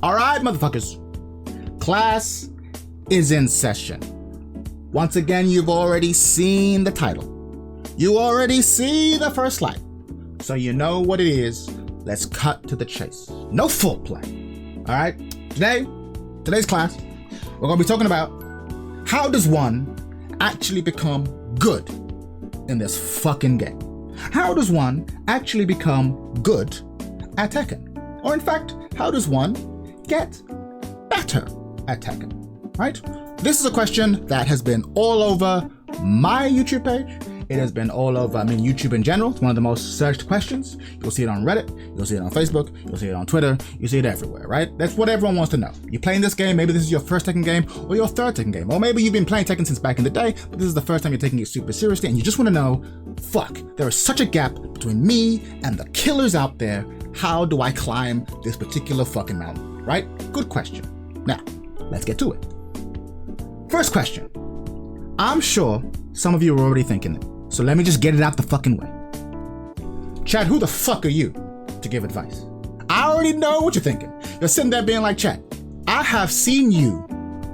All right, motherfuckers. Class is in session. Once again, you've already seen the title. You already see the first slide. So you know what it is. Let's cut to the chase. No foreplay. All right? Today's class, we're going to be talking about how does one actually become good in this fucking game? How does one actually become good at Tekken? Or in fact, how does one get better at Tekken? Right? This is a question that has been all over my YouTube page. It has been all over, YouTube in general. It's one of the most searched questions. You'll see it on Reddit. You'll see it on Facebook. You'll see it on Twitter. You see it everywhere, right? That's what everyone wants to know. You're playing this game. Maybe this is your first Tekken game or your third Tekken game. Or maybe you've been playing Tekken since back in the day, but this is the first time you're taking it super seriously and you just want to know, fuck, there is such a gap between me and the killers out there. How do I climb this particular fucking mountain, right? Good question. Now, let's get to it. First question. I'm sure some of you are already thinking it. So let me just get it out the fucking way. Chad, who the fuck are you to give advice? I already know what you're thinking. You're sitting there being like, Chad, I have seen you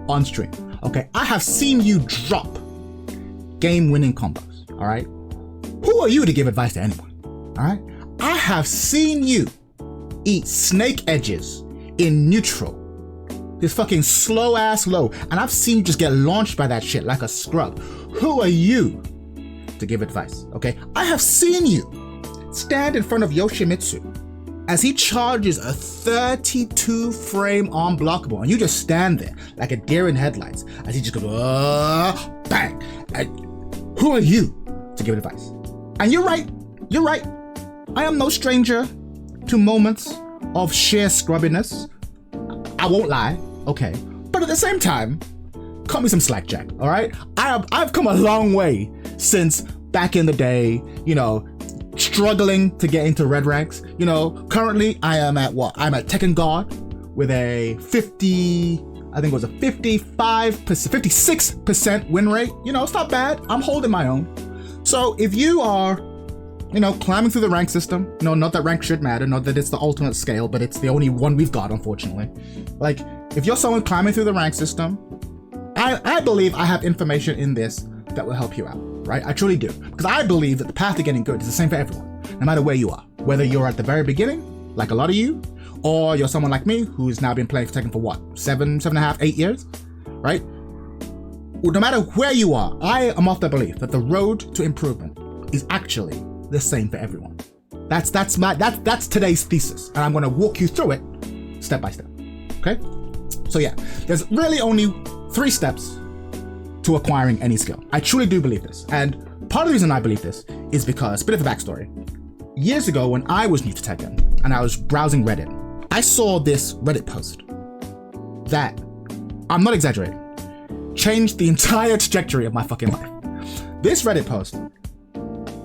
on stream, okay? I have seen you drop game-winning combos, all right? Who are you to give advice to anyone, all right? I have seen you eat snake edges in neutral, this fucking slow-ass low, and I've seen you just get launched by that shit like a scrub. Who are you to give advice, okay? I have seen you stand in front of Yoshimitsu as he charges a 32 frame unblockable, and you just stand there like a deer in headlights as he just goes, bang. And who are you to give advice? And you're right. I am no stranger to moments of sheer scrubbiness. I won't lie, okay? But at the same time, cut me some slack, Jack, all right? I've come a long way since back in the day, struggling to get into red ranks. Currently I am at what? I'm at Tekken God with a 56% win rate. It's not bad. I'm holding my own. So if you are, climbing through the rank system, not that rank should matter, not that it's the ultimate scale, but it's the only one we've got, unfortunately. Like, if you're someone climbing through the rank system, I believe I have information in this that will help you out, right? I truly do. Because I believe that the path to getting good is the same for everyone, no matter where you are. Whether you're at the very beginning, like a lot of you, or you're someone like me who's now been playing for Tekken for what, 7.5, 8 years, right? Well, no matter where you are, I am of the belief that the road to improvement is actually the same for everyone. That's today's thesis, and I'm going to walk you through it step by step. Okay? So yeah, there's really only 3 steps to acquiring any skill. I truly do believe this, and part of the reason I believe this is because, bit of a backstory. Years ago, when I was new to Tekken and I was browsing Reddit, I saw this Reddit post that, I'm not exaggerating, changed the entire trajectory of my fucking life. This Reddit post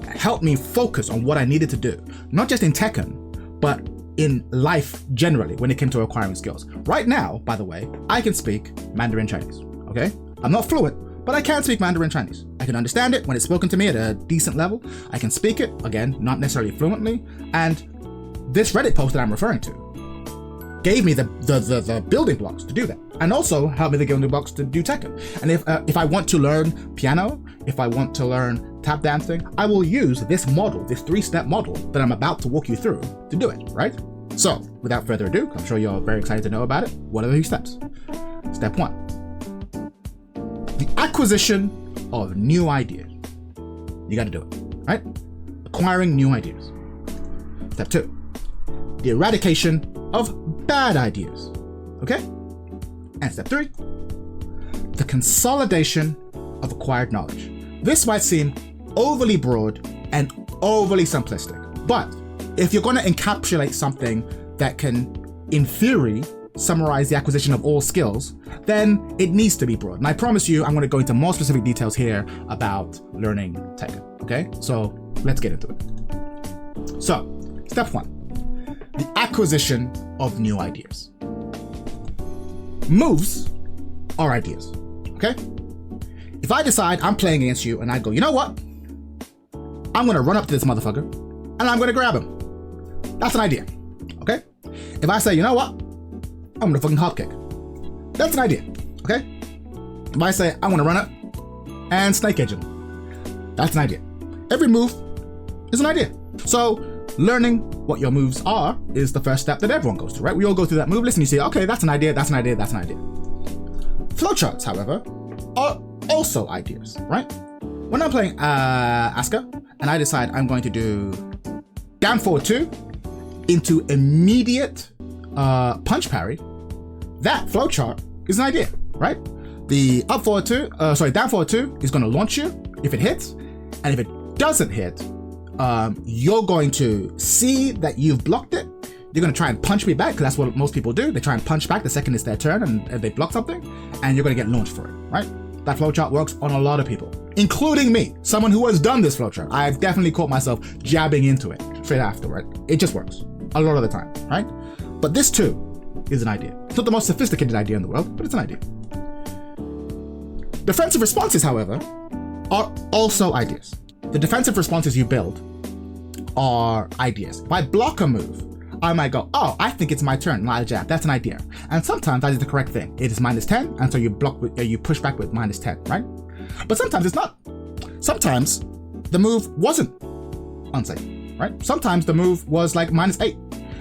helped me focus on what I needed to do, not just in Tekken, but in life generally when it came to acquiring skills. Right now, by the way, I can speak Mandarin Chinese, okay? I'm not fluent, but I can speak Mandarin Chinese. I can understand it when it's spoken to me at a decent level. I can speak it, again, not necessarily fluently, and this Reddit post that I'm referring to gave me the building blocks to do that, and also helped me the building blocks to do Tekken. And if I want to learn piano, if I want to learn tap dancing, I will use this model, this 3-step model that I'm about to walk you through to do it, right? So, without further ado, I'm sure you're very excited to know about it. What are the 3 steps? Step 1, the acquisition of new ideas. You got to do it, right? Acquiring new ideas. Step 2, the eradication of bad ideas, okay? And step 3, the consolidation of acquired knowledge. This might seem overly broad and overly simplistic, but if you're going to encapsulate something that can, in theory, summarize the acquisition of all skills, then it needs to be broad. And I promise you, I'm going to go into more specific details here about learning Tekken, okay? So let's get into it. So, step 1, the acquisition of new ideas. Moves are ideas, okay? If I decide I'm playing against you and I go, you know what? I'm going to run up to this motherfucker and I'm going to grab him. That's an idea, okay? If I say, you know what? I'm gonna fucking hop kick. That's an idea, okay? If I say I wanna run up and snake edge him, that's an idea. Every move is an idea. So learning what your moves are is the first step that everyone goes through, right? We all go through that move list and you say, okay, that's an idea, that's an idea, that's an idea. Flowcharts, however, are also ideas, right? When I'm playing Asuka and I decide I'm going to do down forward 2 into immediate punch parry, that flowchart is an idea, right? The down forward 2 is going to launch you if it hits, and if it doesn't hit, you're going to see that you've blocked it. You're going to try and punch me back, because that's what most people do. They try and punch back the second it's their turn and they block something, and you're going to get launched for it, right? That flowchart works on a lot of people, including me, someone who has done this flowchart. I've definitely caught myself jabbing into it straight afterward. It just works a lot of the time, right? But this too is an idea. It's not the most sophisticated idea in the world, but it's an idea. Defensive responses, however, are also ideas. The defensive responses you build are ideas. If I block a move, I might go, oh, I think it's my turn, not a jab. That's an idea. And sometimes that is the correct thing. It is -10, and so you block with, you push back with -10, right? But sometimes it's not. Sometimes the move wasn't unsafe, right? Sometimes the move was like -8.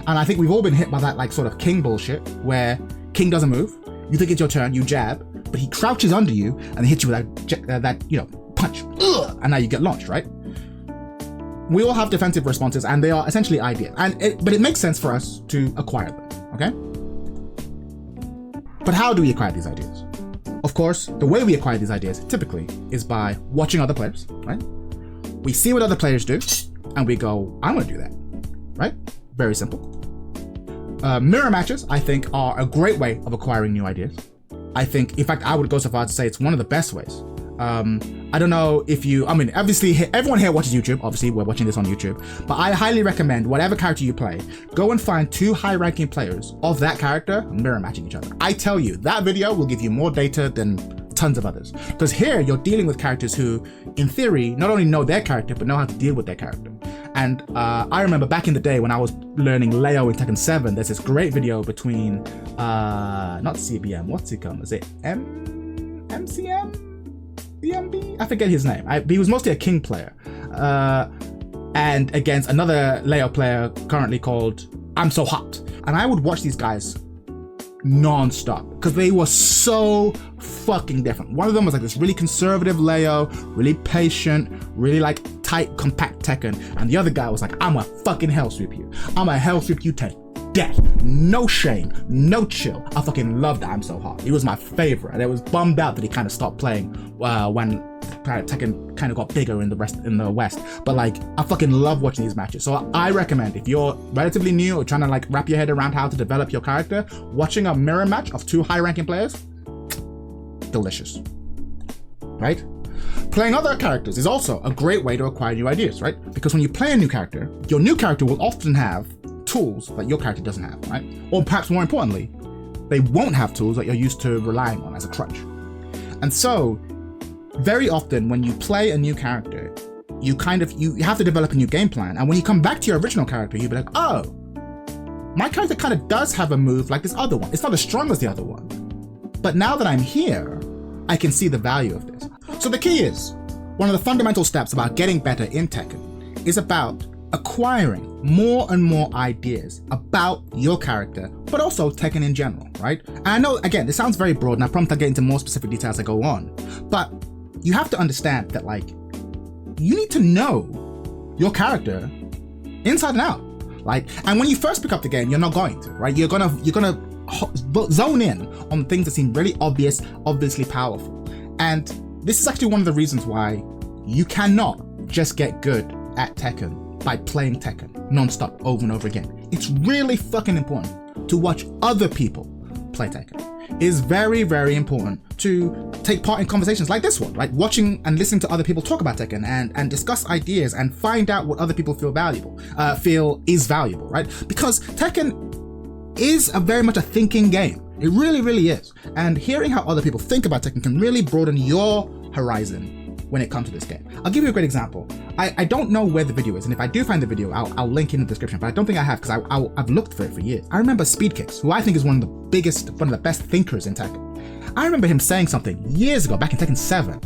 And I think we've all been hit by that like sort of king bullshit where king doesn't move, you think it's your turn, you jab, but he crouches under you and hits you with that punch. Ugh, and now you get launched, right? We all have defensive responses and they are essentially ideas. But it makes sense for us to acquire them, okay? But how do we acquire these ideas? Of course, the way we acquire these ideas typically is by watching other players, right? We see what other players do and we go, I'm gonna do that, right? Very simple. Mirror matches, I think, are a great way of acquiring new ideas. I think, in fact, I would go so far as to say it's one of the best ways. I don't know if you, obviously everyone here watches YouTube, obviously we're watching this on YouTube, but I highly recommend whatever character you play, go and find 2 high-ranking players of that character mirror matching each other. I tell you, that video will give you more data than tons of others. Because here you're dealing with characters who, in theory, not only know their character, but know how to deal with their character. And I remember back in the day when I was learning Leo in Tekken 7, there's this great video between, not CBM, what's it called? Is it MCM? BMB? I forget his name. He was mostly a King player. And against another Leo player currently called I'm So Hot. And I would watch these guys non-stop because they were so fucking different. One of them was like this really conservative Leo, really patient, really like tight, compact Tekken. And the other guy was like, I'm a fucking hell sweep you. I'm a hell sweep you to death. No shame, no chill. I fucking loved I'm So Hot. He was my favorite. And I was bummed out that he kind of stopped playing when Tekken kind of got bigger in the West. But like, I fucking love watching these matches. So I recommend, if you're relatively new or trying to like wrap your head around how to develop your character, watching a mirror match of 2 high-ranking players, delicious, right? Playing other characters is also a great way to acquire new ideas, right? Because when you play a new character, your new character will often have tools that your character doesn't have, right? Or perhaps more importantly, they won't have tools that you're used to relying on as a crutch. And so, very often when you play a new character, you have to develop a new game plan. And when you come back to your original character, you'll be like, oh, my character kind of does have a move like this other one. It's not as strong as the other one. But now that I'm here, I can see the value of this. So the key is, one of the fundamental steps about getting better in Tekken is about acquiring more and more ideas about your character, but also Tekken in general, right? And I know, again, this sounds very broad, and I promise I'll get into more specific details as I go on, but you have to understand that, like, you need to know your character inside and out. Like, and when you first pick up the game, you're not going to, right? You're gonna zone in on things that seem really obviously powerful. And this is actually one of the reasons why you cannot just get good at Tekken by playing Tekken non-stop over and over again. It's really fucking important to watch other people play Tekken. It is very, very important to take part in conversations like this one, like watching and listening to other people talk about Tekken and discuss ideas and find out what other people feel is valuable, right? Because Tekken is very much a thinking game. It really, really is. And hearing how other people think about Tekken can really broaden your horizon when it comes to this game. I'll give you a great example. I don't know where the video is, and if I do find the video, I'll link in the description, but I don't think I have because I've looked for it for years. I remember Speed Kicks, who I think is one of the best thinkers in Tekken. I remember him saying something years ago, back in Tekken 7,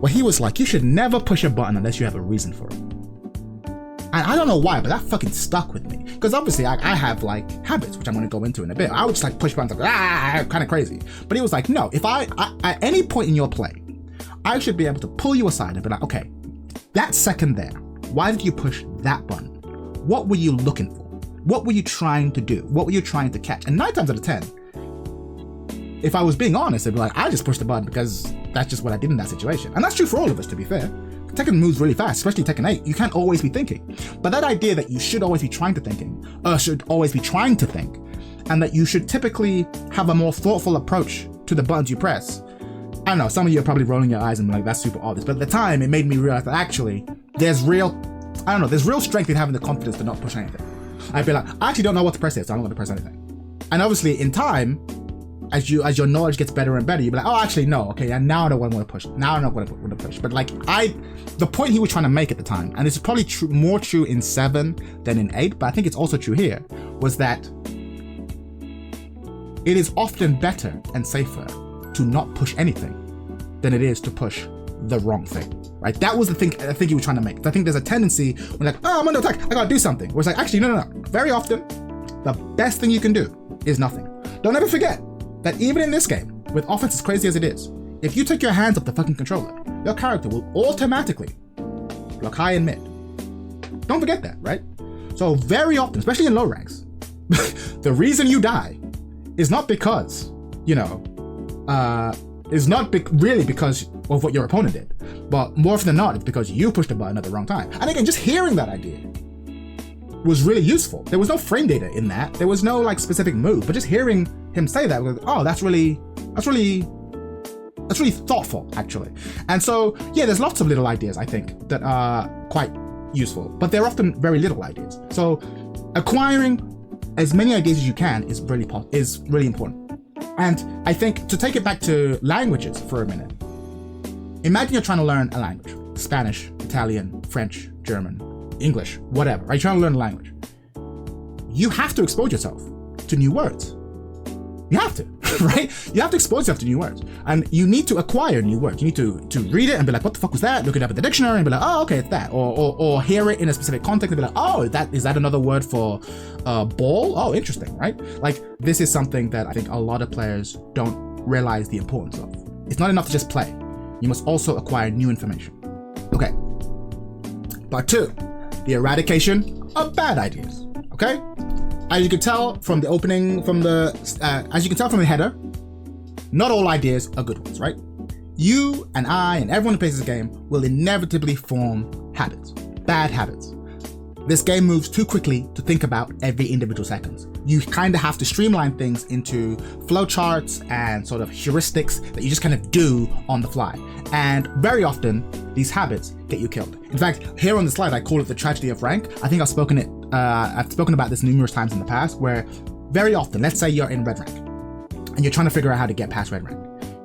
where he was like, you should never push a button unless you have a reason for it. And I don't know why, but that fucking stuck with me. Because obviously I have like habits, which I'm going to go into in a bit. I would just like push buttons like, kind of crazy. But he was like, no, if I at any point in your play, I should be able to pull you aside and be like, okay, that second there, why did you push that button? What were you looking for? What were you trying to do? What were you trying to catch? And 9 times out of 10, if I was being honest, I'd be like, I just pushed the button because that's just what I did in that situation. And that's true for all of us, to be fair. Tekken moves really fast, especially Tekken 8. You can't always be thinking. But that idea that you should always be trying to think, and that you should typically have a more thoughtful approach to the buttons you press. I don't know, some of you are probably rolling your eyes and like, that's super obvious. But at the time, it made me realize that actually, there's real strength in having the confidence to not push anything. I'd be like, I actually don't know what to press here, so I'm not going to press anything. And obviously, in time, as your knowledge gets better and better, you'll be like, oh, actually, no, okay, and now I know what I want to push. Now I know what I want to push. But like, the point he was trying to make at the time, and it's probably more true in 7 than in 8, but I think it's also true here, was that it is often better and safer to not push anything than it is to push the wrong thing, right? That was the thing I think he was trying to make. I think there's a tendency when like, oh, I'm under attack, I gotta do something. Where it's like, actually, no. Very often, the best thing you can do is nothing. Don't ever forget that even in this game, with offense as crazy as it is, if you take your hands off the fucking controller, your character will automatically block high and mid. Don't forget that, right? So very often, especially in low ranks, the reason you die is not because, really because of what your opponent did, but more often than not, it's because you pushed the button at the wrong time. And again, just hearing that idea was really useful. There was no frame data in that. There was no like specific move, but just hearing him say that, was, oh, that's really thoughtful, actually. And so, yeah, there's lots of little ideas, I think, that are quite useful, but they're often very little ideas. So acquiring as many ideas as you can is really important. And I think to take it back to languages for a minute, imagine you're trying to learn a language, Spanish, Italian, French, German, English, whatever, right? You're trying to learn a language. You have to expose yourself to new words. You have to, right? You have to expose yourself to new words, and you need to acquire new words. You need to read it and be like, what the fuck was that? Look it up in the dictionary and be like, oh, okay, it's that. Or hear it in a specific context and be like, oh, is that another word for ball? Oh, interesting, right? Like, this is something that I think a lot of players don't realize the importance of. It's not enough to just play. You must also acquire new information. Okay. Part 2, the eradication of bad ideas. Okay? As you can tell from the header, not all ideas are good ones, right? You and I and everyone who plays this game will inevitably form habits, bad habits. This game moves too quickly to think about every individual seconds. You kind of have to streamline things into flowcharts and sort of heuristics that you just kind of do on the fly. And very often, these habits get you killed. In fact, here on the slide, I call it the tragedy of rank. I think I've spoken about this numerous times in the past, where very often, let's say you're in red rank, and you're trying to figure out how to get past red rank.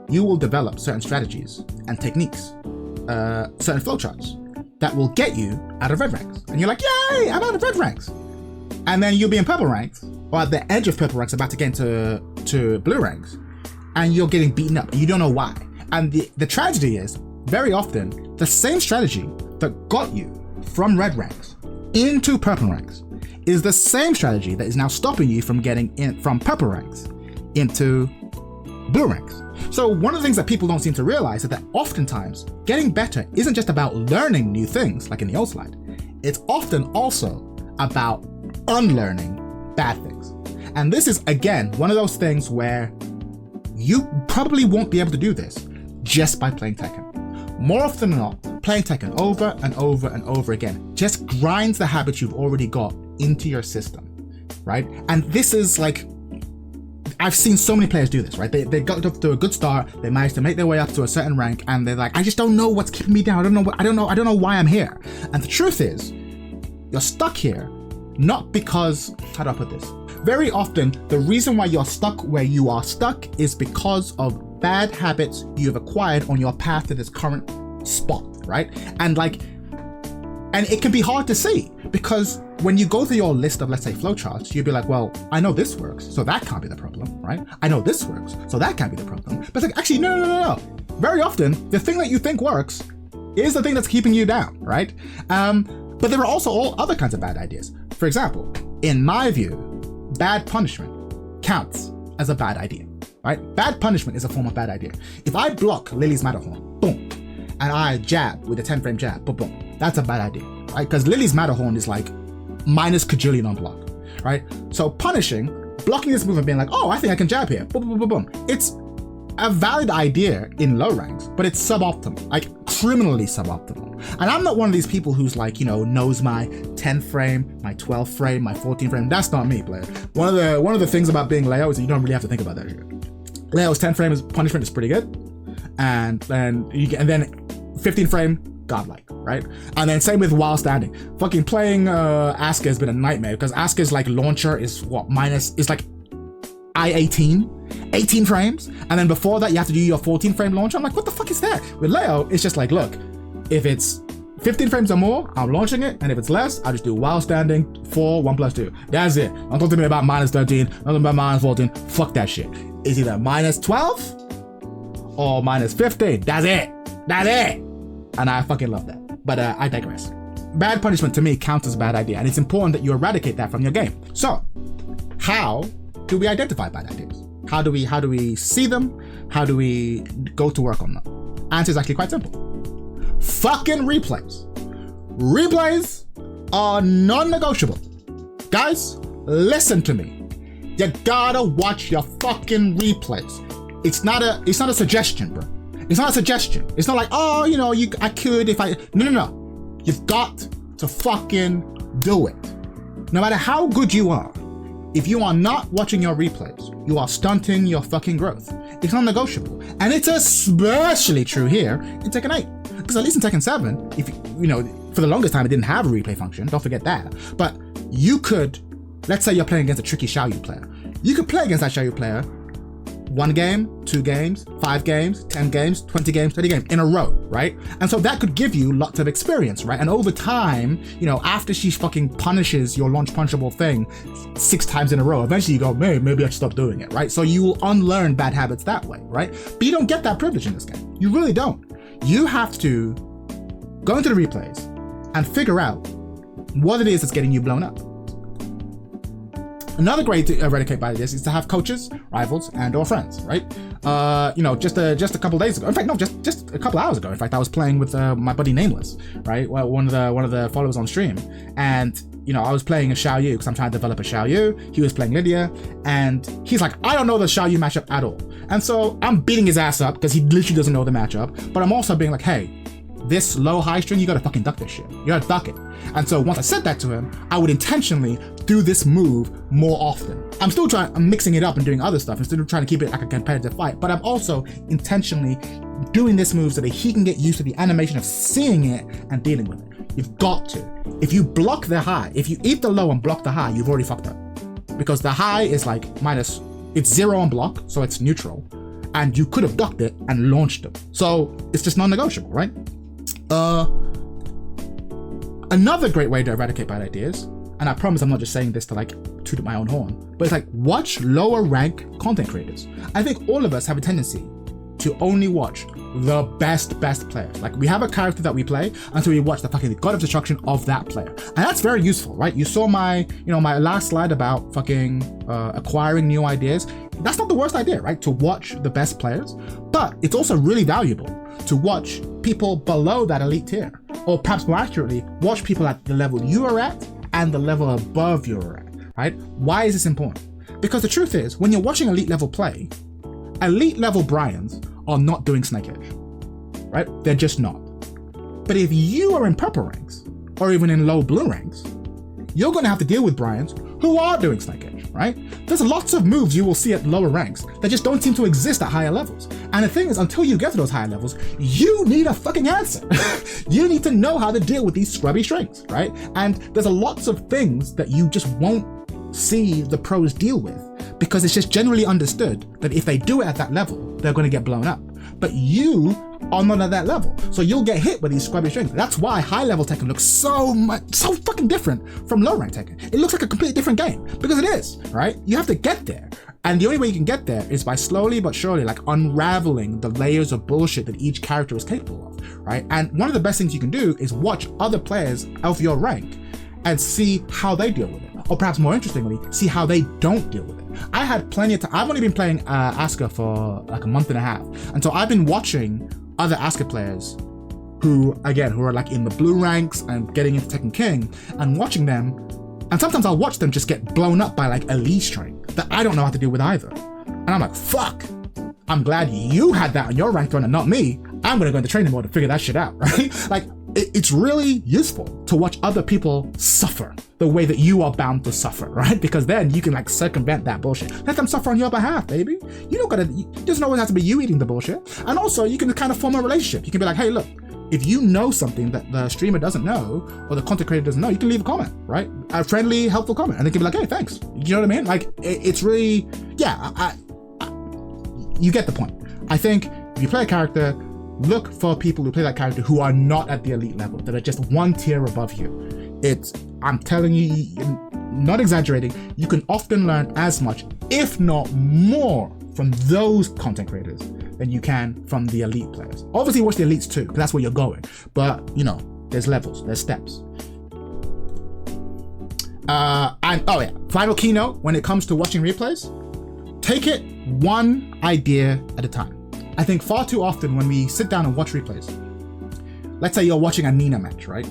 You will develop certain strategies and techniques, certain flowcharts, that will get you out of red ranks. And you're like, yay, I'm out of red ranks. And then you'll be in purple ranks, or at the edge of purple ranks, about to get into blue ranks, and you're getting beaten up, and you don't know why. And the tragedy is, very often, the same strategy that got you from red ranks into purple ranks is the same strategy that is now stopping you from getting in from purple ranks into blue ranks. So one of the things that people don't seem to realize is that oftentimes getting better isn't just about learning new things, like in the old slide. It's often also about unlearning bad things. And this is, again, one of those things where you probably won't be able to do this just by playing Tekken. More often than not, playing Tekken over and over and over again just grinds the habits you've already got into your system, right? And this is like, I've seen so many players do this, right? They got up to a good start, they managed to make their way up to a certain rank, and they're like, I just don't know what's keeping me down. I don't know why I'm here. And the truth is, you're stuck here, not because, how do I put this? Very often, the reason why you're stuck where you are stuck is because of bad habits you've acquired on your path to this current spot, right? And it can be hard to see, because when you go through your list of, let's say, flowcharts, you'd be like, well, I know this works, so that can't be the problem, right? I know this works, so that can't be the problem. But it's like, actually, no. Very often, the thing that you think works is the thing that's keeping you down, right? But there are also all other kinds of bad ideas. For example, in my view, bad punishment counts as a bad idea, right? Bad punishment is a form of bad idea. If I block Lily's Matterhorn, boom, and I jab with a 10 frame jab, boom, boom, that's a bad idea, right? Because Lily's Matterhorn is like minus cajillion on block, right? So blocking this move and being like, oh, I think I can jab here, boom, boom, boom, boom. It's a valid idea in low ranks, but it's suboptimal, like criminally suboptimal. And I'm not one of these people who's like, knows my 10th frame, my 12th frame, my 14th frame. That's not me, player. One of the things about being Leo is that you don't really have to think about that shit. Leo's 10th frame punishment is pretty good, and then 15 frame godlike, right? And then same with while standing. Fucking playing Asuka has been a nightmare, because Asuka's like launcher is like I-18 frames, and then before that you have to do your 14 frame launcher. I'm like, what the fuck is that? With Leo, it's just like, look, if it's 15 frames or more, I'm launching it, and if it's less, I'll just do while standing 4, 1 plus 2. That's it. Don't talk to me about minus 13, don't talk to me about minus 14. Fuck that shit. It's either minus 12 or minus 15. That's it. And I fucking love that. But I digress. Bad punishment to me counts as a bad idea, and it's important that you eradicate that from your game. So, how do we identify bad ideas? How do we see them? How do we go to work on them? Answer is actually quite simple. Fucking replays. Replays are non-negotiable. Guys, listen to me. You gotta watch your fucking replays. It's not a suggestion, bro. It's not a suggestion. It's not like, oh, I could if I... No. You've got to fucking do it. No matter how good you are, if you are not watching your replays, you are stunting your fucking growth. It's non-negotiable. And it's especially true here in Tekken 8. Because at least in Tekken 7, if for the longest time it didn't have a replay function, don't forget that. But you could, let's say you're playing against a tricky Xiaoyu player. You could play against that Xiaoyu player 1 game, 2 games, 5 games, 10 games, 20 games, 30 games in a row, right? And so that could give you lots of experience, right? And over time, after she fucking punishes your launch punchable thing 6 times in a row, eventually you go, maybe I should stop doing it, right? So you will unlearn bad habits that way, right? But you don't get that privilege in this game. You really don't. You have to go into the replays and figure out what it is that's getting you blown up. Another way to eradicate bad ideas is to have coaches, rivals, and/or friends, right? Just a couple days ago. In fact, no, just a couple hours ago. In fact, I was playing with my buddy Nameless, right? Well, one of the followers on stream, and I was playing a Xiaoyu because I'm trying to develop a Xiaoyu. He was playing Lydia, and he's like, I don't know the Xiaoyu matchup at all, and so I'm beating his ass up because he literally doesn't know the matchup. But I'm also being like, hey, this low high string, you gotta fucking duck this shit. You gotta duck it. And so once I said that to him, I would intentionally do this move more often. I'm mixing it up and doing other stuff instead of trying to keep it like a competitive fight, but I'm also intentionally doing this move so that he can get used to the animation of seeing it and dealing with it. You've got to. If you block the high, if you eat the low and block the high, you've already fucked up. Because the high is like it's 0 on block, so it's neutral, and you could have ducked it and launched it. So it's just non-negotiable, right? Another great way to eradicate bad ideas, and I promise I'm not just saying this to like toot my own horn, but it's like, watch lower rank content creators. I think all of us have a tendency to only watch the best players. Like, we have a character that we play until we watch the fucking god of destruction of that player. And that's very useful, right? You saw my last slide about fucking acquiring new ideas. That's not the worst idea, right? To watch the best players, but it's also really valuable to watch people below that elite tier, or perhaps more accurately, watch people at the level you are at and the level above you are at, right? Why is this important? Because the truth is, when you're watching elite level play, elite level Bryans are not doing Snake Edge, right? They're just not. But if you are in purple ranks, or even in low blue ranks, you're gonna have to deal with Bryans who are doing Snake Edge, right? There's lots of moves you will see at lower ranks that just don't seem to exist at higher levels. And the thing is, until you get to those higher levels, you need a fucking answer. You need to know how to deal with these scrubby strings, right? And there's lots of things that you just won't see the pros deal with, because it's just generally understood that if they do it at that level, they're going to get blown up. but you are not at that level. So you'll get hit with these scrubby strings. That's why high level Tekken looks so fucking different from low rank Tekken. It looks like a completely different game, because it is, right? You have to get there. And the only way you can get there is by slowly but surely like unraveling the layers of bullshit that each character is capable of, right? And one of the best things you can do is watch other players of your rank and see how they deal with it. Or perhaps more interestingly, see how they don't deal with it. I had plenty of time. I've only been playing Asuka for like a month and a half. And so I've been watching other Asuka players who are like in the blue ranks and getting into Tekken King, and watching them. And sometimes I'll watch them just get blown up by like a Lee string that I don't know how to deal with either. And I'm like, fuck, I'm glad you had that on your rank run and not me. I'm gonna go into training mode to figure that shit out, right? Like, it's really useful to watch other people suffer the way that you are bound to suffer, right? Because then you can like circumvent that bullshit. Let them suffer on your behalf, baby. It doesn't always have to be you eating the bullshit. And also you can kind of form a relationship. You can be like, hey, look, if you know something that the streamer doesn't know or the content creator doesn't know, you can leave a comment, right? A friendly, helpful comment. And they can be like, hey, thanks. You know what I mean? Like, it's really, yeah, you get the point. I think if you play a character, look for people who play that character who are not at the elite level, that are just one tier above you. I'm telling you, not exaggerating, you can often learn as much, if not more, from those content creators than you can from the elite players. Obviously watch the elites too, because that's where you're going. But you know, there's levels, there's steps. Final keynote when it comes to watching replays, take it one idea at a time. I think far too often when we sit down and watch replays, let's say you're watching a Nina match, right?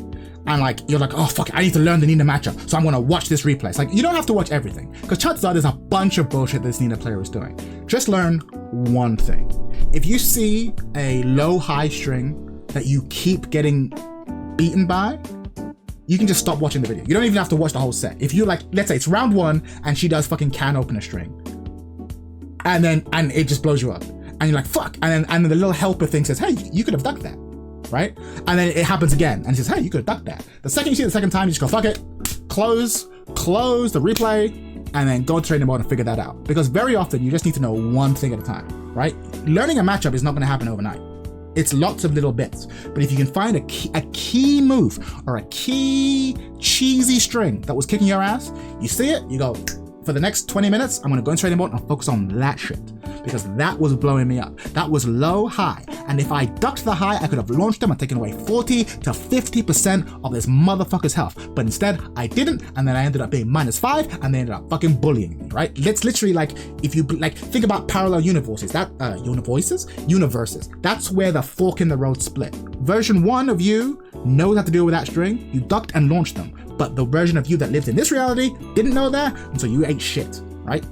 And like, you're like, oh fuck it, I need to learn the Nina matchup, so I'm gonna watch this replay. It's like, you don't have to watch everything, because chances are there's a bunch of bullshit this Nina player is doing. Just learn one thing. If you see a low-high string that you keep getting beaten by, you can just stop watching the video. You don't even have to watch the whole set. If you like, let's say it's round 1 and she does fucking can opener string, and it just blows you up. And you're like, fuck. And then the little helper thing says, hey, you could have ducked that, right? And then it happens again. And it says, hey, you could have ducked that. The second you see it the second time, you just go, fuck it. Close the replay, and then go to training mode and figure that out. Because very often you just need to know one thing at a time, right? Learning a matchup is not going to happen overnight. It's lots of little bits. But if you can find a key move or a key cheesy string that was kicking your ass, you see it, you go, for the next 20 minutes, I'm going to go into training mode and focus on that shit. Because that was blowing me up. That was low high. And if I ducked the high, I could have launched them and taken away 40 to 50% of this motherfucker's health. But instead, I didn't. And then I ended up being -5 and they ended up fucking bullying me, right? It's literally like, if you like, think about parallel universes, universes. That's where the fork in the road split. Version 1 of you knows how to deal with that string. You ducked and launched them. But the version of you that lived in this reality didn't know that. And so you ate shit, right?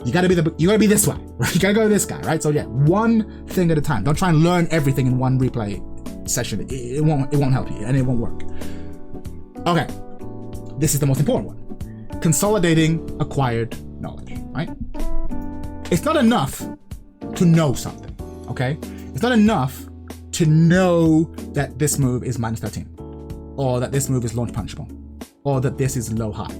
You gotta be this way, right? You gotta go to this guy, right? So yeah, one thing at a time. Don't try and learn everything in one replay session. It won't help you and it won't work. Okay, this is the most important one. Consolidating acquired knowledge, right? It's not enough to know something, okay? It's not enough to know that this move is -13, or that this move is launch punishable, or that this is low high,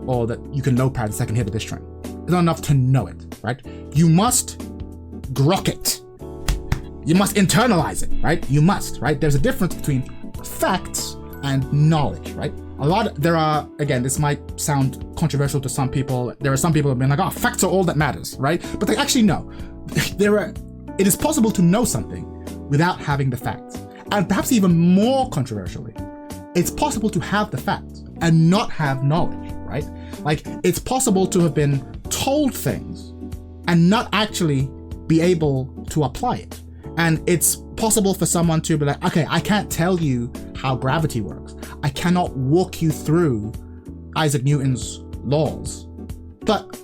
or that you can low parry the second hit of this string. It's not enough to know it, right? You must grok it. You must internalize it, right? You must, right? There's a difference between facts and knowledge, right? Again, this might sound controversial to some people. There are some people who have been like, oh, facts are all that matters, right? But they actually know. It is possible to know something without having the facts. And perhaps even more controversially, it's possible to have the facts and not have knowledge, right? Like, it's possible to have been told things and not actually be able to apply it. And it's possible for someone to be like, okay, I can't tell you how gravity works. I cannot walk you through Isaac Newton's laws, but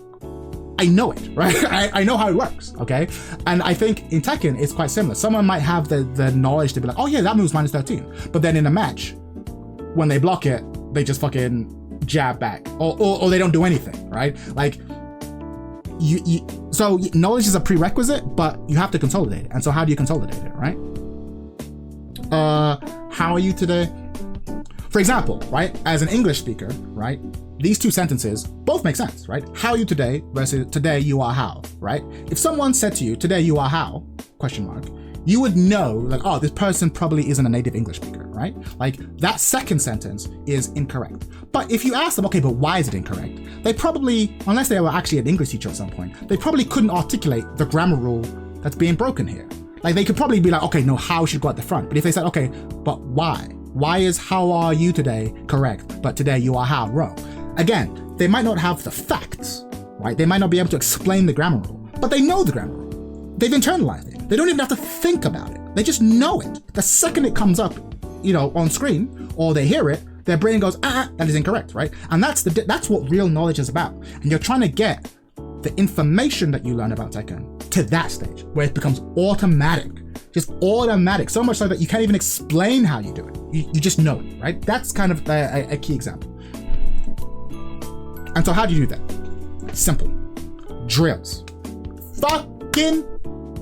I know it, right? I know how it works, okay? And I think in Tekken, it's quite similar. Someone might have the knowledge to be like, oh yeah, that move's -13. But then in a match, when they block it, they just fucking jab back, or they don't do anything, right? Like, so knowledge is a prerequisite, but you have to consolidate it. And so how do you consolidate it, right? How are you today? For example, right, as an English speaker, right, these two sentences both make sense, right? How are you today versus today you are how, right? If someone said to you, today you are how, question mark, you would know, like, oh, this person probably isn't a native English speaker, right? Like, that second sentence is incorrect. But if you ask them, okay, but why is it incorrect? They probably, unless they were actually an English teacher at some point, they probably couldn't articulate the grammar rule that's being broken here. Like, they could probably be like, okay, no, how should go at the front. But if they said, okay, but why? Why is how are you today correct, but today you are how wrong? Again, they might not have the facts, right? They might not be able to explain the grammar rule, but they know the grammar rule. They've internalized it. They don't even have to think about it. They just know it. The second it comes up, you know, on screen, or they hear it, their brain goes, that is incorrect, right? And that's what real knowledge is about. And you're trying to get the information that you learn about Tekken to that stage, where it becomes automatic. Just automatic, so much so that you can't even explain how you do it. You just know it, right? That's kind of a key example. And so how do you do that? Simple. Drills. Fucking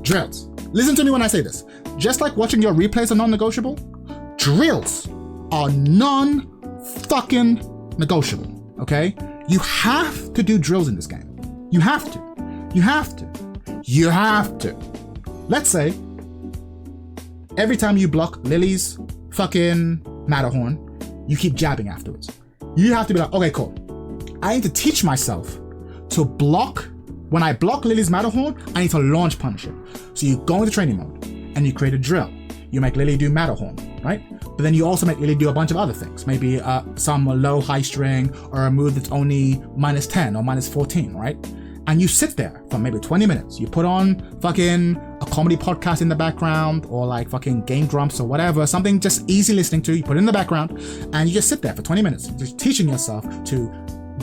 drills. Listen to me when I say this. Just like watching your replays are non-negotiable, drills are non-fucking negotiable, okay? You have to do drills in this game. You have to. You have to. You have to. Let's say, every time you block Lily's fucking Matterhorn, you keep jabbing afterwards. You have to be like, okay, cool. I need to teach myself to block. When I block Lily's Matterhorn, I need to launch punish it. So you go into training mode and you create a drill. You make Lily do Matterhorn, right? But then you also make Lily do a bunch of other things. Maybe some low high string, or a move that's only -10 or -14, right? And you sit there for maybe 20 minutes. You put on fucking a comedy podcast in the background, or like fucking Game Grumps or whatever, something just easy listening to, you put it in the background, and you just sit there for 20 minutes, just teaching yourself to,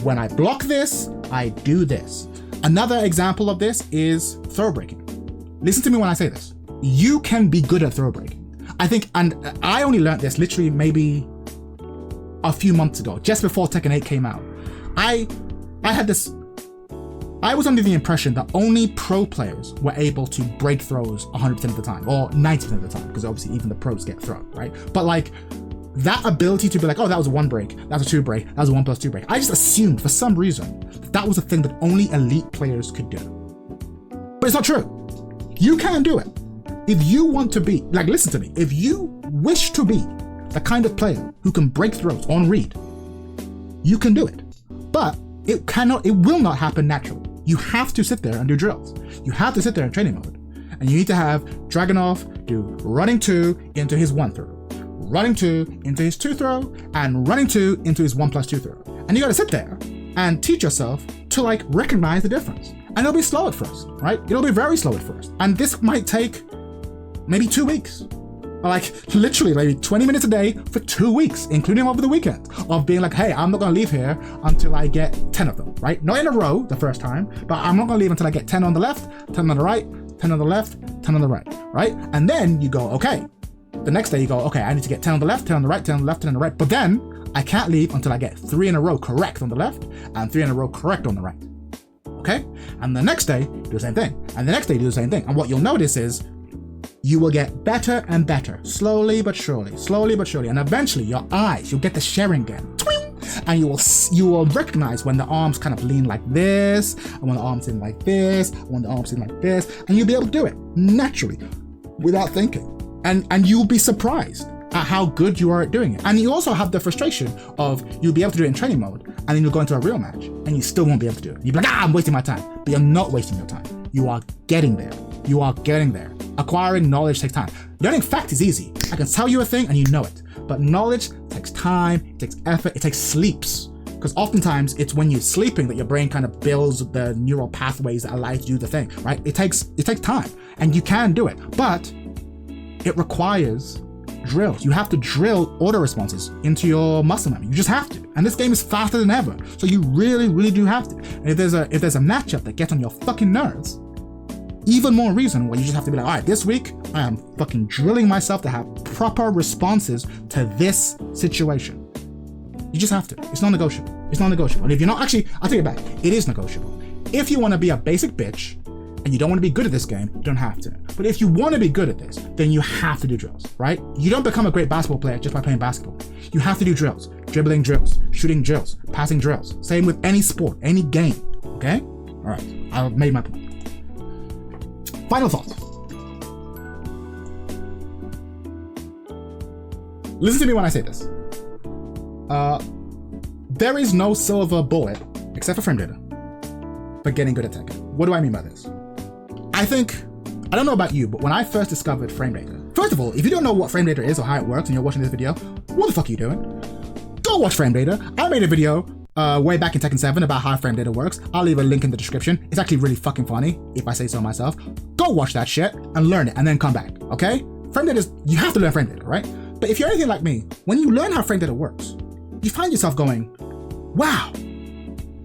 when I block this, I do this. Another example of this is throw breaking. Listen to me when I say this. You can be good at throw breaking. I think, and I only learned this literally maybe a few months ago, just before Tekken 8 came out. I was under the impression that only pro players were able to break throws 100% of the time, or 90% of the time, because obviously even the pros get thrown, right? But like, that ability to be like, oh, that was a 1 break, that was a 2 break, that was a 1+2 break. I just assumed for some reason that was a thing that only elite players could do. But it's not true. You can do it. If you want to be, like, listen to me, if you wish to be the kind of player who can break throws on read, you can do it. But it will not happen naturally. You have to sit there and do drills. You have to sit there in training mode. And you need to have Dragunov do running 2 into his 1 throw, running 2 into his 2 throw, and running 2 into his 1+2 throw. And you gotta sit there and teach yourself to like recognize the difference. And it'll be slow at first, right? It'll be very slow at first. And this might take maybe 2 weeks. Like literally maybe 20 minutes a day for 2 weeks, including over the weekend, of being like, hey, I'm not gonna leave here until I get 10 of them, right? Not in a row the first time, but I'm not gonna leave until I get 10 on the left, 10 on the right, 10 on the left, 10 on the right, right? And then you go, okay. The next day you go, okay, I need to get 10 on the left, 10 on the right, 10 on the left, 10 on the right. But then I can't leave until I get 3 in a row correct on the left and 3 in a row correct on the right. Okay? And the next day, do the same thing. And the next day, do the same thing. And what you'll notice is you will get better and better, slowly but surely. And eventually your eyes, you'll get the Sharingan. And you will recognize when the arms kind of lean like this, and when the arms in like this, and when the arms in like this, and you'll be able to do it naturally without thinking. And you'll be surprised at how good you are at doing it. And you also have the frustration of you'll be able to do it in training mode, and then you'll go into a real match and you still won't be able to do it. You'll be like, I'm wasting my time. But you're not wasting your time. You are getting there. You are getting there. Acquiring knowledge takes time. Learning fact is easy. I can tell you a thing and you know it. But knowledge takes time, it takes effort, it takes sleeps. Because oftentimes it's when you're sleeping that your brain kind of builds the neural pathways that allow you to do the thing, right? It takes time, and you can do it, but it requires drills. You have to drill auto responses into your muscle memory. You just have to. And this game is faster than ever. So you really, really do have to. And if there's a matchup that gets on your fucking nerves, even more reason why you just have to be like, all right, this week I am fucking drilling myself to have proper responses to this situation. You just have to. It's non-negotiable. It's non-negotiable. And if you're not, actually, I'll take it back. It is negotiable. If you want to be a basic bitch and you don't want to be good at this game, you don't have to. But if you want to be good at this, then you have to do drills, right? You don't become a great basketball player just by playing basketball. You have to do drills, dribbling drills, shooting drills, passing drills. Same with any sport, any game, okay? All right, I've made my point. Final thought. listen to me when I say this. There is no silver bullet, except for frame data, for getting good at Tekken. What do I mean by this? I don't know about you, but when I first discovered frame data, first of all, if you don't know what frame data is or how it works and you're watching this video, what the fuck are you doing? Go watch frame data. I made a video way back in Tekken 7 about how frame data works. I'll leave a link in the description. It's actually really fucking funny, if I say so myself. Go watch that shit and learn it and then come back, okay? Frame data you have to learn frame data, right? But if you're anything like me, when you learn how frame data works, you find yourself going, wow,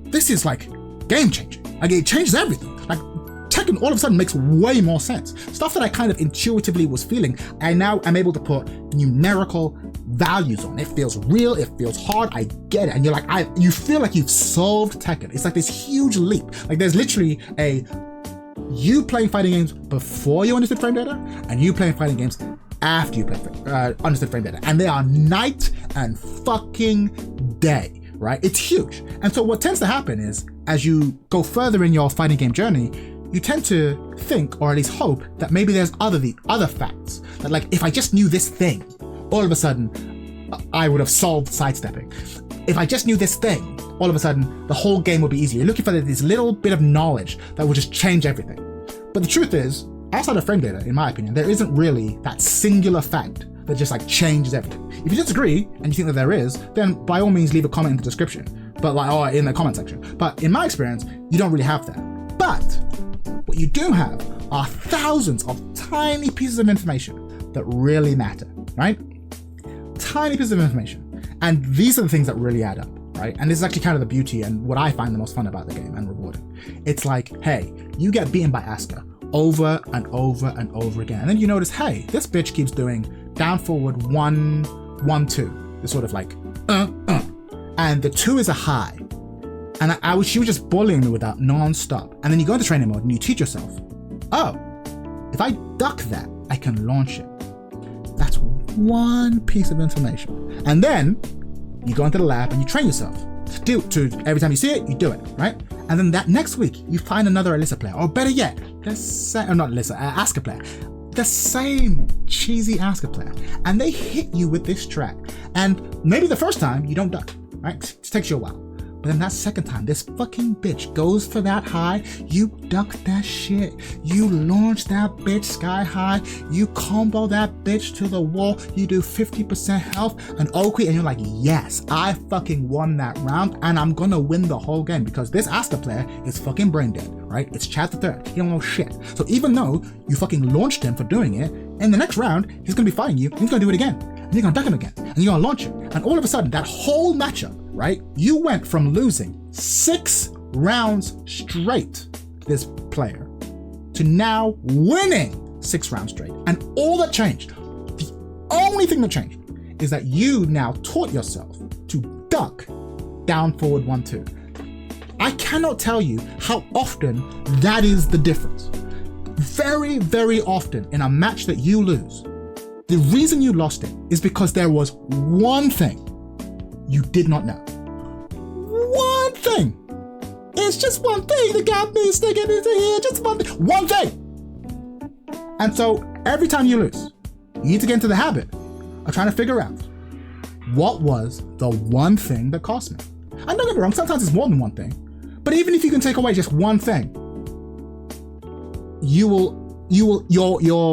this is like game changing. Like it changes everything. Like Tekken all of a sudden makes way more sense. Stuff that I kind of intuitively was feeling, I now am able to put numerical values on. It feels real, it feels hard, I get it. And you're like, you feel like you've solved Tekken. It's like this huge leap. Like there's literally you playing fighting games before you understood frame data and you playing fighting games after you understood frame data. And they are night and fucking day, right? It's huge. And so what tends to happen is as you go further in your fighting game journey, you tend to think, or at least hope, that maybe there's other facts. That like, if I just knew this thing, all of a sudden, I would have solved sidestepping. If I just knew this thing, all of a sudden, the whole game would be easier. You're looking for this little bit of knowledge that will just change everything. But the truth is, outside of frame data, in my opinion, there isn't really that singular fact that just like changes everything. If you disagree and you think that there is, then by all means leave a comment in the description, or in the comment section. But in my experience, you don't really have that. But what you do have are thousands of tiny pieces of information that really matter, right? Tiny pieces of information. And these are the things that really add up, right? And this is actually kind of the beauty and what I find the most fun about the game and rewarding. It's like, hey, you get beaten by Asuka over and over and over again. And then you notice, hey, this bitch keeps doing down forward 1, 1, 2. It's sort of like, and the 2 is a high. And she was just bullying me with that non-stop. And then you go into training mode and you teach yourself, oh, if I duck that, I can launch it. That's one piece of information. And then you go into the lab and you train yourself to every time you see it, you do it, right? And then that next week, you find another Alyssa player, or better yet, Asuka player, the same cheesy Asuka player, and they hit you with this track. And maybe the first time you don't duck, right? It takes you a while. But then that second time, this fucking bitch goes for that high, you duck that shit, you launch that bitch sky high, you combo that bitch to the wall, you do 50% health and okay, and you're like, yes, I fucking won that round and I'm gonna win the whole game because this Asuka player is fucking brain dead, right? It's Chad the Third, he don't know shit. So even though you fucking launched him for doing it, in the next round, he's gonna be fighting you, and he's gonna do it again, and you're gonna duck him again, and you're gonna launch it, and all of a sudden, that whole matchup, right? You went from losing 6 rounds straight to this player to now winning 6 rounds straight. And all that changed, the only thing that changed is that you now taught yourself to duck down forward 1, 2. I cannot tell you how often that is the difference. Very, very often in a match that you lose, the reason you lost it is because there was one thing you did not know. One thing. It's just one thing that got me sticking into here. Just one thing. One thing. And so every time you lose, you need to get into the habit of trying to figure out what was the one thing that cost me. And don't get me wrong, sometimes it's more than one thing. But even if you can take away just one thing, your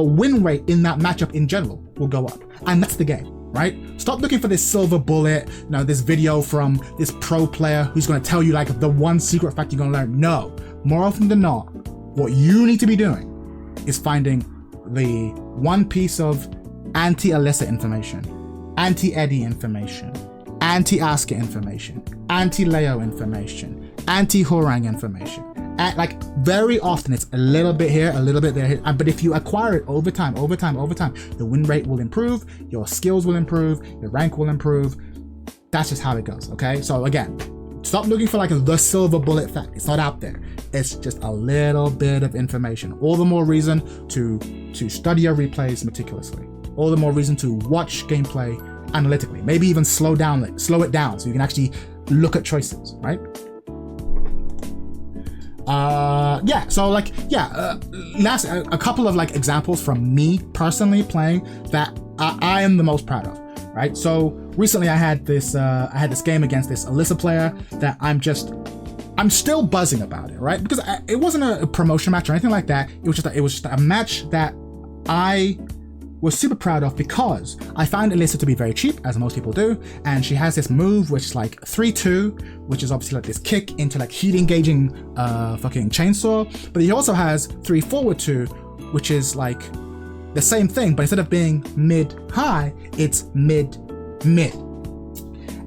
win rate in that matchup in general will go up. And that's the game, right? Stop looking for this silver bullet, this video from this pro player who's going to tell you like the one secret fact you're going to learn. No, more often than not, what you need to be doing is finding the one piece of anti-Alyssa information, anti-Eddie information, anti-Asuka information, anti-Leo information, anti-Hwoarang information. And like very often it's a little bit here, a little bit there, but if you acquire it over time, the win rate will improve, your skills will improve, your rank will improve. That's just how it goes, okay? So again, stop looking for like the silver bullet fact. It's not out there. It's just a little bit of information. All the more reason to study your replays meticulously. All the more reason to watch gameplay analytically. Maybe even slow it down so you can actually look at choices, right? Last a couple of like examples from me personally playing that I am the most proud of. right? So recently I had this game against this Alyssa player that I'm still buzzing about it, right? Because it wasn't a promotion match or anything like that. It was just a match that I was super proud of because I found Alyssa to be very cheap, as most people do, and she has this move which is like 3-2, which is obviously like this kick into like heat engaging fucking chainsaw, but he also has 3-forward-2, which is like the same thing, but instead of being mid-high, it's mid-mid.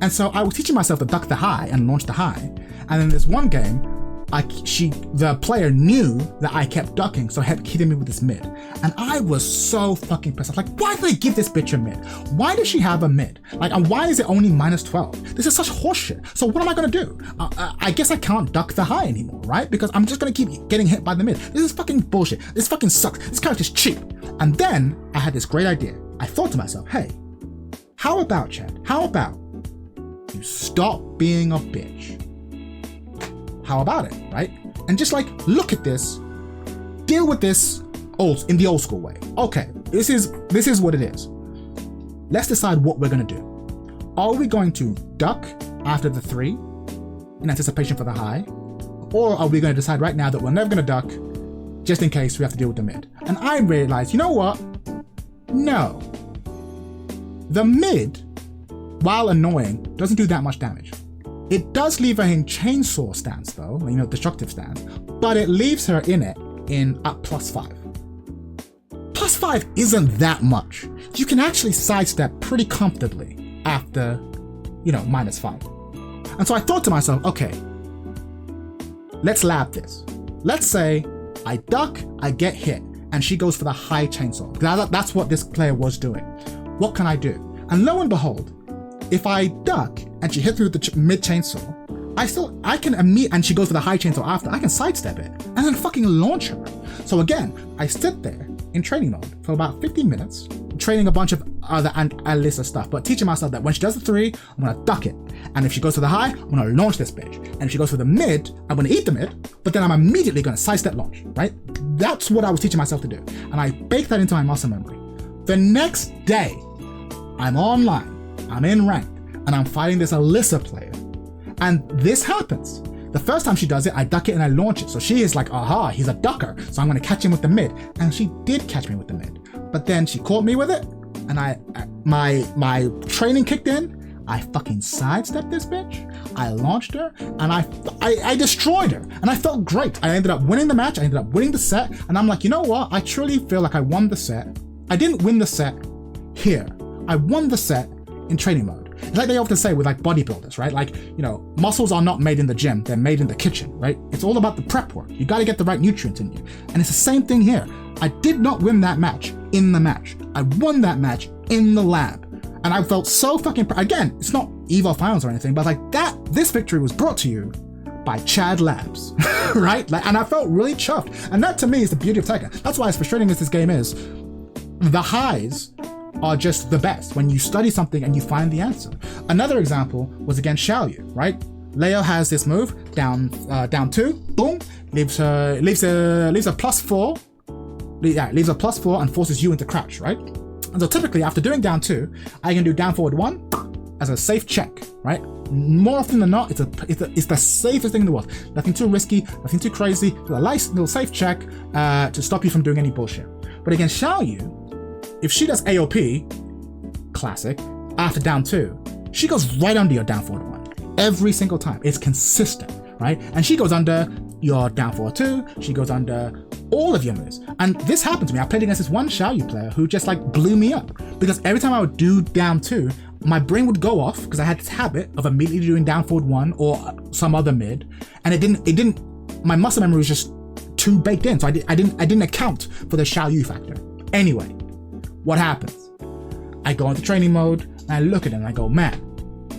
And so I was teaching myself to duck the high and launch the high, and in this one game, the player knew that I kept ducking, so kept hitting me with this mid. And I was so fucking pissed off. Like, why did they give this bitch a mid? Why does she have a mid? Like, and why is it only -12? This is such horseshit. So what am I gonna do? I guess I can't duck the high anymore, right? Because I'm just gonna keep getting hit by the mid. This is fucking bullshit. This fucking sucks. This character's cheap. And then I had this great idea. I thought to myself, hey, how about, Chad? How about you stop being a bitch? How about it, right? And just like, look at this, deal with this in the old school way. Okay, this is what it is. Let's decide what we're gonna do. Are we going to duck after the 3 in anticipation for the high? Or are we gonna decide right now that we're never gonna duck just in case we have to deal with the mid? And I realized, you know what? No. The mid, while annoying, doesn't do that much damage. It does leave her in chainsaw stance though, destructive stance, but it leaves her in it at +5. +5 isn't that much. You can actually sidestep pretty comfortably after, -5. And so I thought to myself, okay, let's lab this. Let's say I duck, I get hit, and she goes for the high chainsaw. That's what this player was doing. What can I do? And lo and behold, if I duck and she hits me with the mid chainsaw, and she goes for the high chainsaw after, I can sidestep it and then fucking launch her. So again, I sit there in training mode for about 15 minutes, training a bunch of other Alyssa stuff, but teaching myself that when she does the 3, I'm gonna duck it. And if she goes for the high, I'm gonna launch this bitch. And if she goes for the mid, I'm gonna eat the mid, but then I'm immediately gonna sidestep launch, right? That's what I was teaching myself to do. And I baked that into my muscle memory. The next day, I'm online, I'm in ranked, and I'm fighting this Alyssa player. And this happens. The first time she does it, I duck it and I launch it. So she is like, aha, he's a ducker. So I'm gonna catch him with the mid. And she did catch me with the mid. But then she caught me with it, and my training kicked in. I fucking sidestepped this bitch. I launched her, and I destroyed her. And I felt great. I ended up winning the match. I ended up winning the set. And I'm like, you know what? I truly feel like I won the set. I didn't win the set here. I won the set in training mode. It's like they often say with like bodybuilders, right? Like, muscles are not made in the gym, they're made in the kitchen, right? It's all about the prep work. You got to get the right nutrients in you. And it's the same thing here. I did not win that match in the match. I won that match in the lab. And I felt so fucking, again, it's not Evo Finals or anything, but like this victory was brought to you by Chad Labs, right? And I felt really chuffed. And that to me is the beauty of Tekken. That's why as frustrating as this game is, the highs are just the best when you study something and you find the answer. Another example was against Xiaoyu, right? Leo has this move, down 2, boom, leaves a +4, leaves a +4 and forces you into crouch, right? And so typically after doing down 2, I can do down forward 1 as a safe check, right? More often than not, it's the safest thing in the world. Nothing too risky, nothing too crazy, a nice little safe check to stop you from doing any bullshit. But against Xiaoyu, if she does AOP, classic, after down 2, she goes right under your down forward 1. Every single time. It's consistent, right? And she goes under your down forward 2, she goes under all of your moves. And this happened to me. I played against this one Xiaoyu player who just like blew me up. Because every time I would do down 2, my brain would go off because I had this habit of immediately doing down forward 1 or some other mid. And it didn't, my muscle memory was just too baked in. So I didn't account for the Xiaoyu factor. Anyway, what happens? I go into training mode and I look at it and I go, man,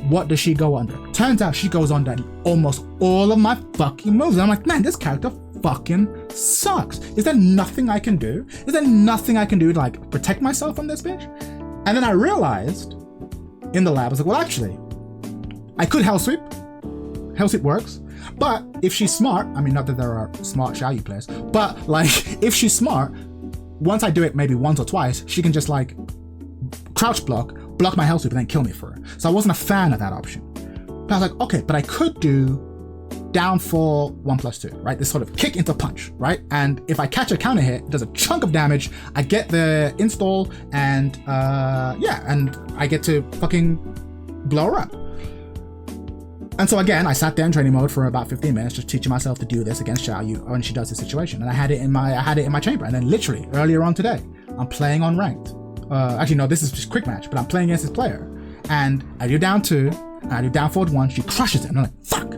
what does she go under? Turns out she goes under almost all of my fucking moves. And I'm like, man, this character fucking sucks. Is there nothing I can do? Is there nothing I can do to like protect myself from this bitch? And then I realized in the lab, I was like, well, actually, I could Hell Sweep. Hell Sweep works. But if she's smart, I mean, not that there are smart Xiaoyu players, but like if she's smart, once I do it maybe once or twice, she can just like crouch block, block my health loop and then kill me for it. So I wasn't a fan of that option. But I was like, okay, but I could do down for 1+2, right? This sort of kick into punch, right? And if I catch a counter hit, it does a chunk of damage. I get the install, and and I get to fucking blow her up. And so again, I sat there in training mode for about 15 minutes, just teaching myself to do this against Xiao Yu when she does this situation. And I had it in my chamber. And then literally earlier on today, I'm playing on ranked. Actually, no, this is just quick match, but I'm playing against this player. And I do down 2, and I do down forward 1. She crushes it. And I'm like, fuck.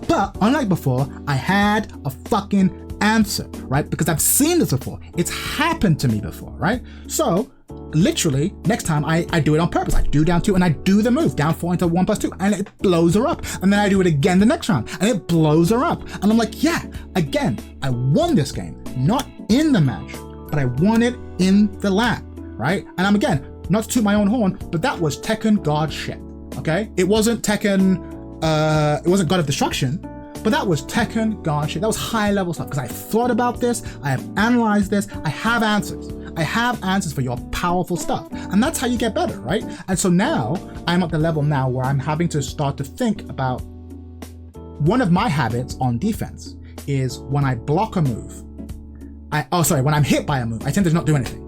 But unlike before, I had a fucking answer, right? Because I've seen this before. It's happened to me before, right? So literally next time I do it on purpose. I do down 2 and I do the move down 4 into 1+2 and it blows her up. And then I do it again the next round and it blows her up. And I'm like, yeah, again, I won this game, not in the match, but I won it in the lab, right? And I'm again, not to toot my own horn, but that was Tekken God shit, okay? It wasn't Tekken, it wasn't God of Destruction, but that was Tekken God shit. That was high level stuff because I thought about this, I have analyzed this, I have answers. I have answers for your powerful stuff. And that's how you get better, right? And so now I'm at the level now where I'm having to start to think about one of my habits on defense is when I block a move, when I'm hit by a move, I tend to not do anything.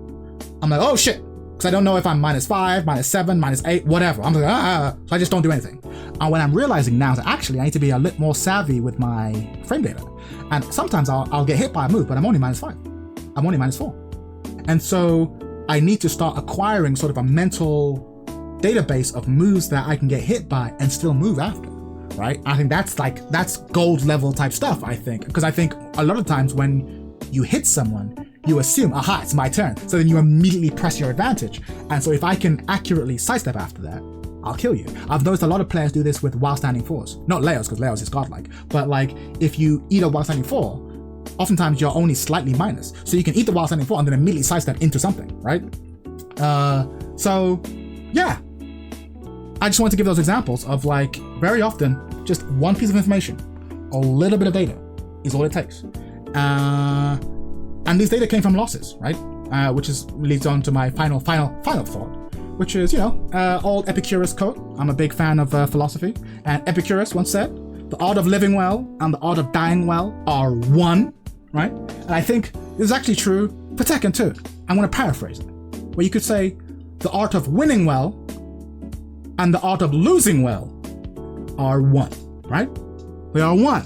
I'm like, oh shit, because I don't know if I'm -5, -7, -8, whatever. I'm like, so I just don't do anything. And what I'm realizing now is that actually I need to be a little more savvy with my frame data. And sometimes I'll get hit by a move, but I'm only -5. I'm only -4. And so I need to start acquiring sort of a mental database of moves that I can get hit by and still move after, right? I think that's gold level type stuff, I think. Because I think a lot of times when you hit someone, you assume, aha, it's my turn. So then you immediately press your advantage. And so if I can accurately sidestep after that, I'll kill you. I've noticed a lot of players do this with while standing 4s. Not Leos, because Leos is godlike. But like, if you eat a while standing 4, oftentimes you're only slightly minus. So you can eat the while standing 4 and then immediately sidestep into something, right? So yeah, I just want to give those examples of like, very often, just one piece of information, a little bit of data is all it takes. And these data came from losses, right? Which leads on to my final thought, which is, old Epicurus quote. I'm a big fan of philosophy. And Epicurus once said, the art of living well and the art of dying well are one, right? And I think this is actually true for Tekken too. I'm going to paraphrase it, where you could say the art of winning well and the art of losing well are one, right? They are one.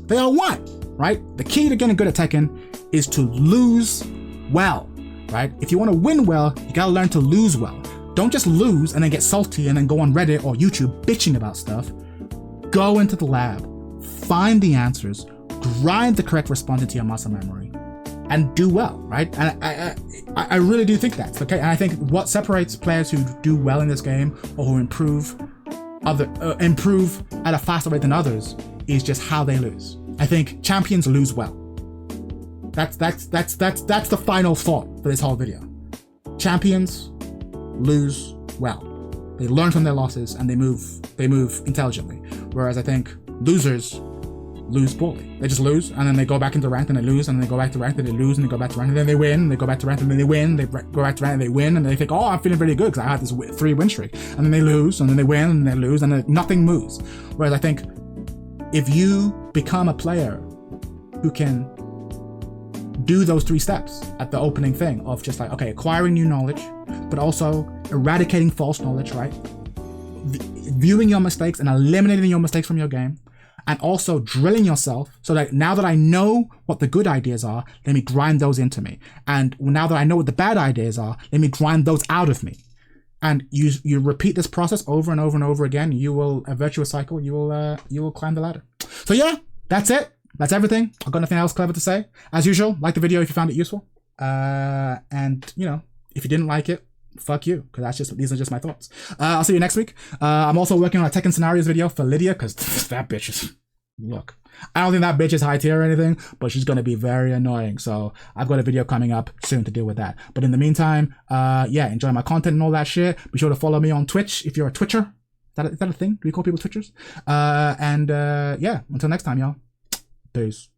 They are one, right? The key to getting good at Tekken is to lose well, right? If you want to win well, you got to learn to lose well. Don't just lose and then get salty and then go on Reddit or YouTube bitching about stuff. Go into the lab, find the answers, grind the correct response into your muscle memory, and do well, right? And I really do think that's okay. And I think what separates players who do well in this game or who improve at a faster rate than others is just how they lose. I think champions lose well. That's the final thought for this whole video. Champions lose well. They learn from their losses and they move intelligently. Whereas I think losers lose poorly. They just lose and then they go back into ranked and they lose and then they go back to ranked and they lose and they go back to ranked and then they win and they go back to ranked and then they win, they go back to ranked and they win and they think, oh, I'm feeling really good because I had this 3-win streak. And then they lose and then they win and they lose and then nothing moves. Whereas I think if you become a player who can do those 3 steps at the opening thing of just like, okay, acquiring new knowledge, but also eradicating false knowledge, right? Viewing your mistakes and eliminating your mistakes from your game, and also drilling yourself so that now that I know what the good ideas are, let me grind those into me. And now that I know what the bad ideas are, let me grind those out of me. And you repeat this process over and over and over again, you will, a virtuous cycle, you will climb the ladder. So yeah, that's it. That's everything. I've got nothing else clever to say. As usual, like the video if you found it useful. And if you didn't like it, fuck you, because these are just my thoughts. I'll see you next week. I'm also working on a Tekken scenarios video for Lydia, because that bitch is, look, I don't think that bitch is high tier or anything, but she's going to be very annoying. So I've got a video coming up soon to deal with that. But in the meantime, enjoy my content and all that shit. Be sure to follow me on Twitch if you're a Twitcher. Is that a thing? Do we call people Twitchers? Until next time, y'all. Peace.